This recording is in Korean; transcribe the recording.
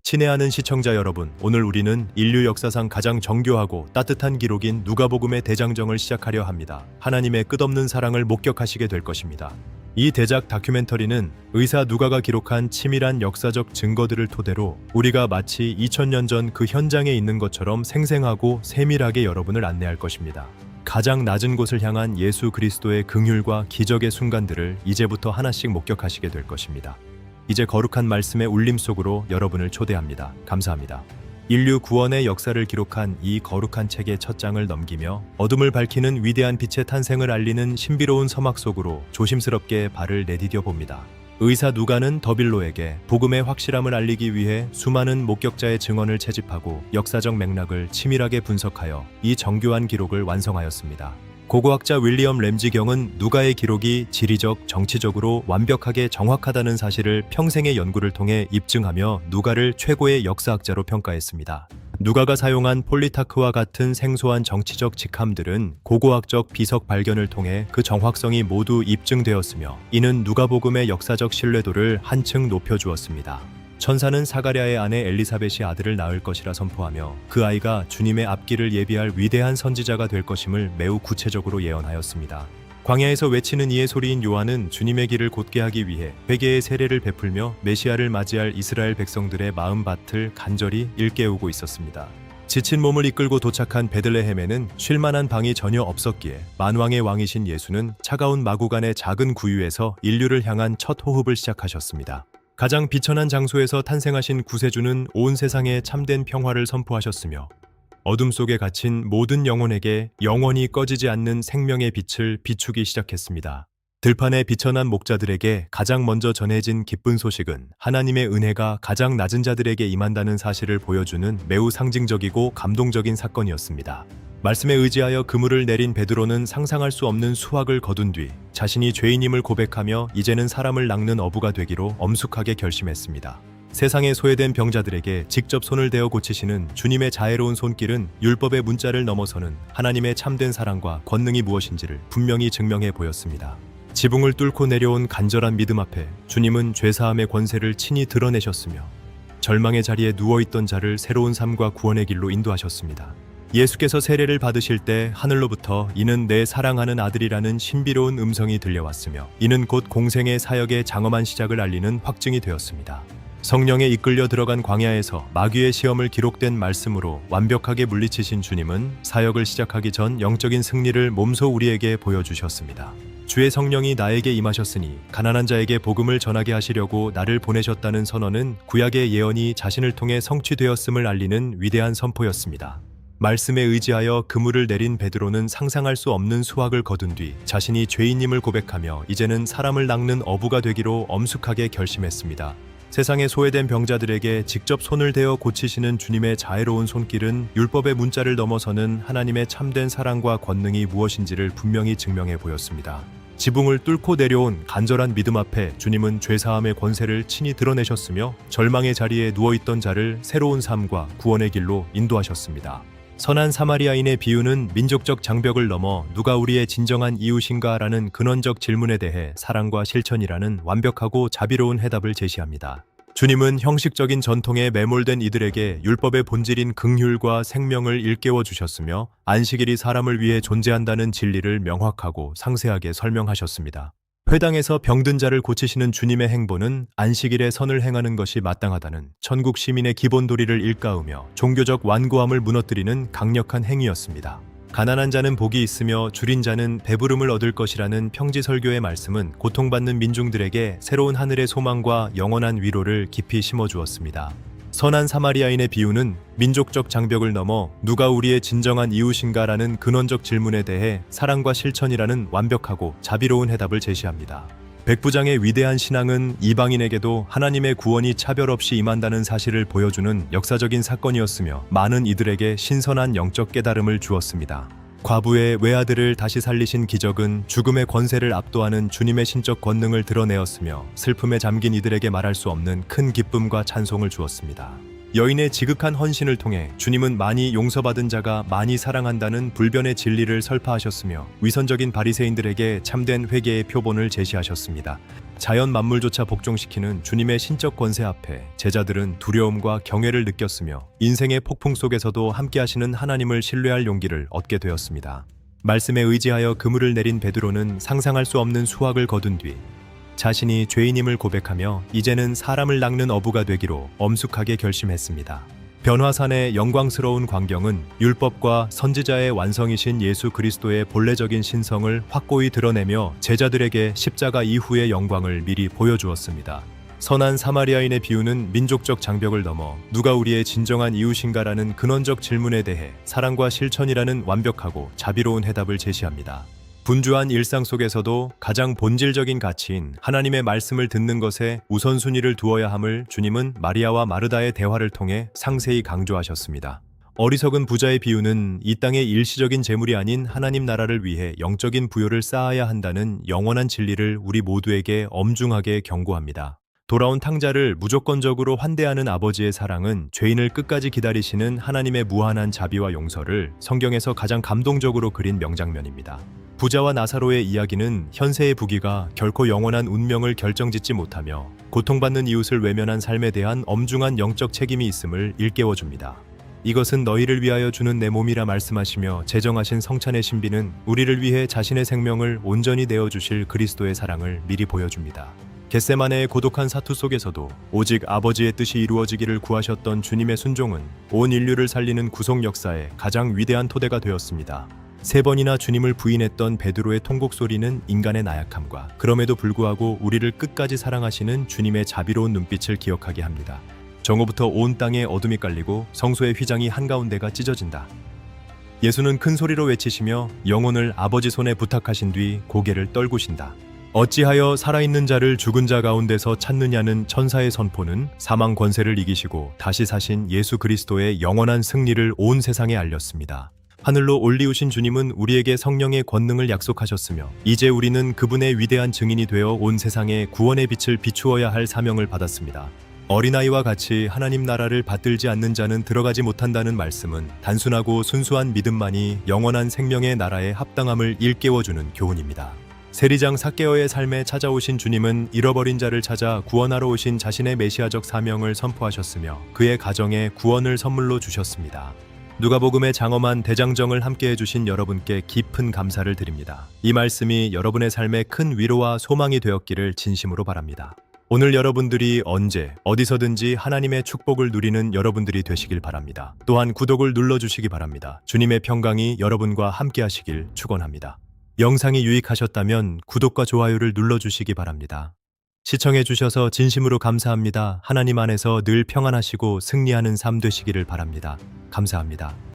친애하는 시청자 여러분, 오늘 우리는 인류 역사상 가장 정교하고 따뜻한 기록인 누가복음의 대장정을 시작하려 합니다. 하나님의 끝없는 사랑을 목격하시게 될 것입니다. 이 대작 다큐멘터리는 의사 누가가 기록한 치밀한 역사적 증거들을 토대로 우리가 마치 2000년 전 그 현장에 있는 것처럼 생생하고 세밀하게 여러분을 안내할 것입니다. 가장 낮은 곳을 향한 예수 그리스도의 긍휼과 기적의 순간들을 이제부터 하나씩 목격하시게 될 것입니다. 이제 거룩한 말씀의 울림 속으로 여러분을 초대합니다. 감사합니다. 인류 구원의 역사를 기록한 이 거룩한 책의 첫 장을 넘기며 어둠을 밝히는 위대한 빛의 탄생을 알리는 신비로운 서막 속으로 조심스럽게 발을 내디뎌 봅니다. 의사 누가는 더빌로에게 복음의 확실함을 알리기 위해 수많은 목격자의 증언을 채집하고 역사적 맥락을 치밀하게 분석하여 이 정교한 기록을 완성하였습니다. 고고학자 윌리엄 램지경은 누가의 기록이 지리적, 정치적으로 완벽하게 정확하다는 사실을 평생의 연구를 통해 입증하며 누가를 최고의 역사학자로 평가했습니다. 누가가 사용한 폴리타크와 같은 생소한 정치적 직함들은 고고학적 비석 발견을 통해 그 정확성이 모두 입증되었으며 이는 누가복음의 역사적 신뢰도를 한층 높여주었습니다. 천사는 사가랴의 아내 엘리사벳이 아들을 낳을 것이라 선포하며 그 아이가 주님의 앞길을 예비할 위대한 선지자가 될 것임을 매우 구체적으로 예언하였습니다. 광야에서 외치는 이의 소리인 요한은 주님의 길을 곧게 하기 위해 회개의 세례를 베풀며 메시아를 맞이할 이스라엘 백성들의 마음밭을 간절히 일깨우고 있었습니다. 지친 몸을 이끌고 도착한 베들레헴에는 쉴만한 방이 전혀 없었기에 만왕의 왕이신 예수는 차가운 마구간의 작은 구유에서 인류를 향한 첫 호흡을 시작하셨습니다. 가장 비천한 장소에서 탄생하신 구세주는 온 세상에 참된 평화를 선포하셨으며 어둠 속에 갇힌 모든 영혼에게 영원히 꺼지지 않는 생명의 빛을 비추기 시작했습니다. 들판의 비천한 목자들에게 가장 먼저 전해진 기쁜 소식은 하나님의 은혜가 가장 낮은 자들에게 임한다는 사실을 보여주는 매우 상징적이고 감동적인 사건이었습니다. 말씀에 의지하여 그물을 내린 베드로는 상상할 수 없는 수확을 거둔 뒤 자신이 죄인임을 고백하며 이제는 사람을 낚는 어부가 되기로 엄숙하게 결심했습니다. 세상에 소외된 병자들에게 직접 손을 대어 고치시는 주님의 자애로운 손길은 율법의 문자를 넘어서는 하나님의 참된 사랑과 권능이 무엇인지를 분명히 증명해 보였습니다. 지붕을 뚫고 내려온 간절한 믿음 앞에 주님은 죄사함의 권세를 친히 드러내셨으며 절망의 자리에 누워있던 자를 새로운 삶과 구원의 길로 인도하셨습니다. 예수께서 세례를 받으실 때 하늘로부터 이는 내 사랑하는 아들이라는 신비로운 음성이 들려왔으며 이는 곧 공생의 사역의 장엄한 시작을 알리는 확증이 되었습니다. 성령에 이끌려 들어간 광야에서 마귀의 시험을 기록된 말씀으로 완벽하게 물리치신 주님은 사역을 시작하기 전 영적인 승리를 몸소 우리에게 보여주셨습니다. 주의 성령이 나에게 임하셨으니 가난한 자에게 복음을 전하게 하시려고 나를 보내셨다는 선언은 구약의 예언이 자신을 통해 성취되었음을 알리는 위대한 선포였습니다. 말씀에 의지하여 그물을 내린 베드로는 상상할 수 없는 수확을 거둔 뒤 자신이 죄인임을 고백하며 이제는 사람을 낚는 어부가 되기로 엄숙하게 결심했습니다. 세상에 소외된 병자들에게 직접 손을 대어 고치시는 주님의 자애로운 손길은 율법의 문자를 넘어서는 하나님의 참된 사랑과 권능이 무엇인지를 분명히 증명해 보였습니다. 지붕을 뚫고 내려온 간절한 믿음 앞에 주님은 죄사함의 권세를 친히 드러내셨으며 절망의 자리에 누워있던 자를 새로운 삶과 구원의 길로 인도하셨습니다. 선한 사마리아인의 비유는 민족적 장벽을 넘어 누가 우리의 진정한 이웃인가 라는 근원적 질문에 대해 사랑과 실천이라는 완벽하고 자비로운 해답을 제시합니다. 주님은 형식적인 전통에 매몰된 이들에게 율법의 본질인 긍휼과 생명을 일깨워 주셨으며 안식일이 사람을 위해 존재한다는 진리를 명확하고 상세하게 설명하셨습니다. 회당에서 병든 자를 고치시는 주님의 행보는 안식일에 선을 행하는 것이 마땅하다는 천국 시민의 기본 도리를 일깨우며 종교적 완고함을 무너뜨리는 강력한 행위였습니다. 가난한 자는 복이 있으며 줄인 자는 배부름을 얻을 것이라는 평지 설교의 말씀은 고통받는 민중들에게 새로운 하늘의 소망과 영원한 위로를 깊이 심어주었습니다. 선한 사마리아인의 비유는 민족적 장벽을 넘어 누가 우리의 진정한 이웃인가라는 근원적 질문에 대해 사랑과 실천이라는 완벽하고 자비로운 해답을 제시합니다. 백부장의 위대한 신앙은 이방인에게도 하나님의 구원이 차별 없이 임한다는 사실을 보여주는 역사적인 사건이었으며 많은 이들에게 신선한 영적 깨달음을 주었습니다. 과부의 외아들을 다시 살리신 기적은 죽음의 권세를 압도하는 주님의 신적 권능을 드러내었으며 슬픔에 잠긴 이들에게 말할 수 없는 큰 기쁨과 찬송을 주었습니다. 여인의 지극한 헌신을 통해 주님은 많이 용서받은 자가 많이 사랑한다는 불변의 진리를 설파하셨으며 위선적인 바리새인들에게 참된 회개의 표본을 제시하셨습니다. 자연 만물조차 복종시키는 주님의 신적 권세 앞에 제자들은 두려움과 경외를 느꼈으며 인생의 폭풍 속에서도 함께하시는 하나님을 신뢰할 용기를 얻게 되었습니다. 말씀에 의지하여 그물을 내린 베드로는 상상할 수 없는 수확을 거둔 뒤 자신이 죄인임을 고백하며 이제는 사람을 낚는 어부가 되기로 엄숙하게 결심했습니다. 변화산의 영광스러운 광경은 율법과 선지자의 완성이신 예수 그리스도의 본래적인 신성을 확고히 드러내며 제자들에게 십자가 이후의 영광을 미리 보여주었습니다. 선한 사마리아인의 비유는 민족적 장벽을 넘어 누가 우리의 진정한 이웃인가라는 근원적 질문에 대해 사랑과 실천이라는 완벽하고 자비로운 해답을 제시합니다. 분주한 일상 속에서도 가장 본질적인 가치인 하나님의 말씀을 듣는 것에 우선순위를 두어야 함을 주님은 마리아와 마르다의 대화를 통해 상세히 강조하셨습니다. 어리석은 부자의 비유는 이 땅의 일시적인 재물이 아닌 하나님 나라를 위해 영적인 부요를 쌓아야 한다는 영원한 진리를 우리 모두에게 엄중하게 경고합니다. 돌아온 탕자를 무조건적으로 환대하는 아버지의 사랑은 죄인을 끝까지 기다리시는 하나님의 무한한 자비와 용서를 성경에서 가장 감동적으로 그린 명장면입니다. 부자와 나사로의 이야기는 현세의 부귀가 결코 영원한 운명을 결정짓지 못하며 고통받는 이웃을 외면한 삶에 대한 엄중한 영적 책임이 있음을 일깨워줍니다. 이것은 너희를 위하여 주는 내 몸이라 말씀하시며 제정하신 성찬의 신비는 우리를 위해 자신의 생명을 온전히 내어주실 그리스도의 사랑을 미리 보여줍니다. 겟세마네의 고독한 사투 속에서도 오직 아버지의 뜻이 이루어지기를 구하셨던 주님의 순종은 온 인류를 살리는 구속 역사의 가장 위대한 토대가 되었습니다. 3번이나 주님을 부인했던 베드로의 통곡 소리는 인간의 나약함과 그럼에도 불구하고 우리를 끝까지 사랑하시는 주님의 자비로운 눈빛을 기억하게 합니다. 정오부터 온 땅에 어둠이 깔리고 성소의 휘장이 한가운데가 찢어진다. 예수는 큰 소리로 외치시며 영혼을 아버지 손에 부탁하신 뒤 고개를 떨구신다. 어찌하여 살아있는 자를 죽은 자 가운데서 찾느냐는 천사의 선포는 사망 권세를 이기시고 다시 사신 예수 그리스도의 영원한 승리를 온 세상에 알렸습니다. 하늘로 올리우신 주님은 우리에게 성령의 권능을 약속하셨으며 이제 우리는 그분의 위대한 증인이 되어 온 세상에 구원의 빛을 비추어야 할 사명을 받았습니다. 어린아이와 같이 하나님 나라를 받들지 않는 자는 들어가지 못한다는 말씀은 단순하고 순수한 믿음만이 영원한 생명의 나라에 합당함을 일깨워주는 교훈입니다. 세리장 삭개어의 삶에 찾아오신 주님은 잃어버린 자를 찾아 구원하러 오신 자신의 메시아적 사명을 선포하셨으며 그의 가정에 구원을 선물로 주셨습니다. 누가복음의 장엄한 대장정을 함께 해주신 여러분께 깊은 감사를 드립니다. 이 말씀이 여러분의 삶에 큰 위로와 소망이 되었기를 진심으로 바랍니다. 오늘 여러분들이 언제 어디서든지 하나님의 축복을 누리는 여러분들이 되시길 바랍니다. 또한 구독을 눌러주시기 바랍니다. 주님의 평강이 여러분과 함께 하시길 축원합니다. 영상이 유익하셨다면 구독과 좋아요를 눌러주시기 바랍니다. 시청해주셔서 진심으로 감사합니다. 하나님 안에서 늘 평안하시고 승리하는 삶 되시기를 바랍니다. 감사합니다.